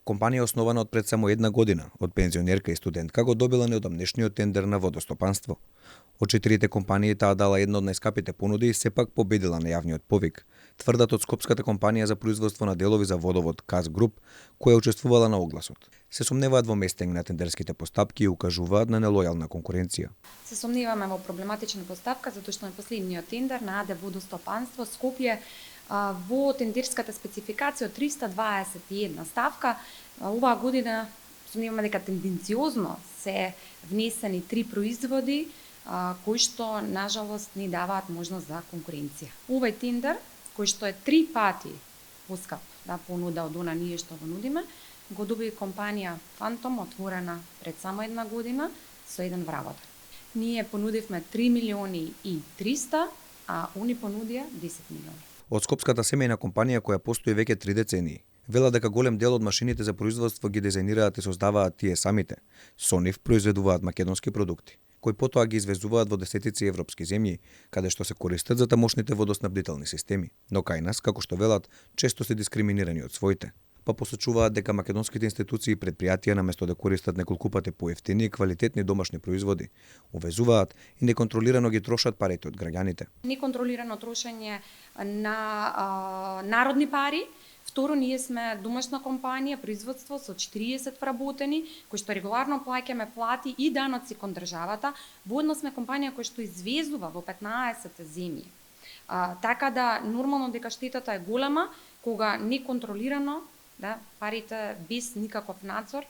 Компанија основана од пред само една година од пензионерка и студентка го добила неодамнешниот тендер на водостопанство. Од четирите компании таа дала една од најскапите понуди и сепак победила на јавниот повик, тврдат од скопската компанија за производство на делови за водовод КАЗ Груп, која учествувала на огласот. Се сомневаат во местење на тендерските постапки и укажуваат на нелојална конкуренција. Се сомневаме во проблематична постапка затоа што на последниот тендер на АД Водостопанство Скопје во тендерската спецификација од 321 ставка оваа година сомневаме дека тенденциозно се внесени 3 производи кои што нажалост ни даваат можност за конкуренција. Овој тендер кој што е 3 пати поскап понуда од она ние што го нудиме, го доби компанија Фантом, отворена пред само една година со еден вработен. Ние понудивме 3 милиони и 300, а они понудија 10 милиони. Од скопската семејна компанија која постои веќе 3 децении, велат дека голем дел од машините за производство ги дизајнираат и создаваат тие самите. Со нив произведуваат македонски продукти, кои потоа ги извезуваат во десетици европски земји, каде што се користат за тамошните водоснабдителни системи. Но кај нас, како што велат, често се дискриминирани од своите. Па посочуваат дека македонските институции и предпријатија наместо да користат неколку пати поевтини и квалитетни домашни производи, увезуваат и неконтролирано ги трошат парите од граѓаните. Неконтролирано трошење на народни пари. Второ, ние сме домашна компанија, производство со 40 вработени, кои што регуларно плаќаме плати и даноци кон државата. Воедно сме компанија која што извезува во 15 земји. Така да нормално дека штетата е голема кога неконтролирано парите без никаков надзор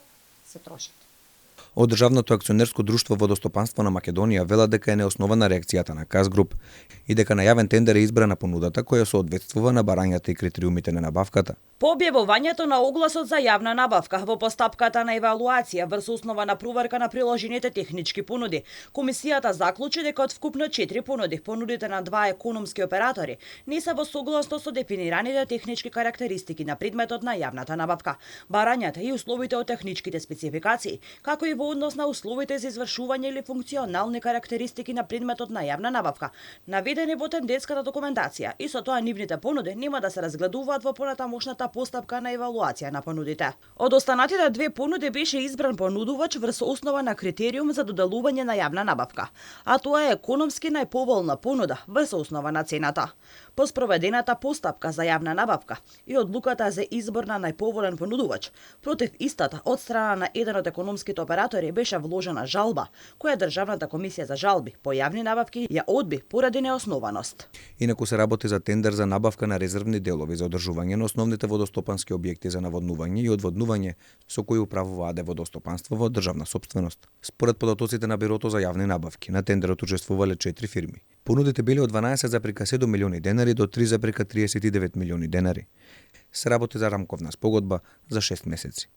се трошат. Од Државното акционерско друштво Водостопанство на Македонија велат дека е неоснована реакцијата на КАЗ Груп и дека на јавен тендер е избрана понудата која соодветствува на барањата и критериумите на набавката. По објавувањето на огласот за јавна набавка во постапката на евалуација врз основа на проверка на приложените технички понуди, комисијата заклучи дека од вкупно 4 понуди, понудите на 2 економски оператори не се во согласност со дефинираните технички карактеристики на предметот на јавната набавка, барањата и условите од техничките спецификации, како и во однос на условите за извршување или функционални карактеристики на предметот на јавна набавка, наведени во тендерската документација, и со тоа нивните понуди нема да се разгледуваат во понатамошната постапка на евалуација на понудите. Од останатите 2 понуди беше избран понудувач врз основа на критериум за доделување на јавна набавка, а тоа е економски најповолна понуда врз основа на цената. По спроведената постапка за јавна набавка и одлуката за избор на најповолен понудувач, против истата од страна на еден од економските оператори беше вложена жалба, која Државната комисија за жалби по јавни набавки ја одби поради неоснованост. Инаку се работи за тендер за набавка на резервни делови за одржување на основните водостопански објекти за наводнување и одводнување со кои управува АД Водостопанство во државна сопственост. Според податоците на Бирото за јавни набавки, на тендерот учествувале 4 фирми. Понудите биле од 12,7 милиони денари до 3,39 милиони денари. Се работи за рамковна спогодба за 6 месеци.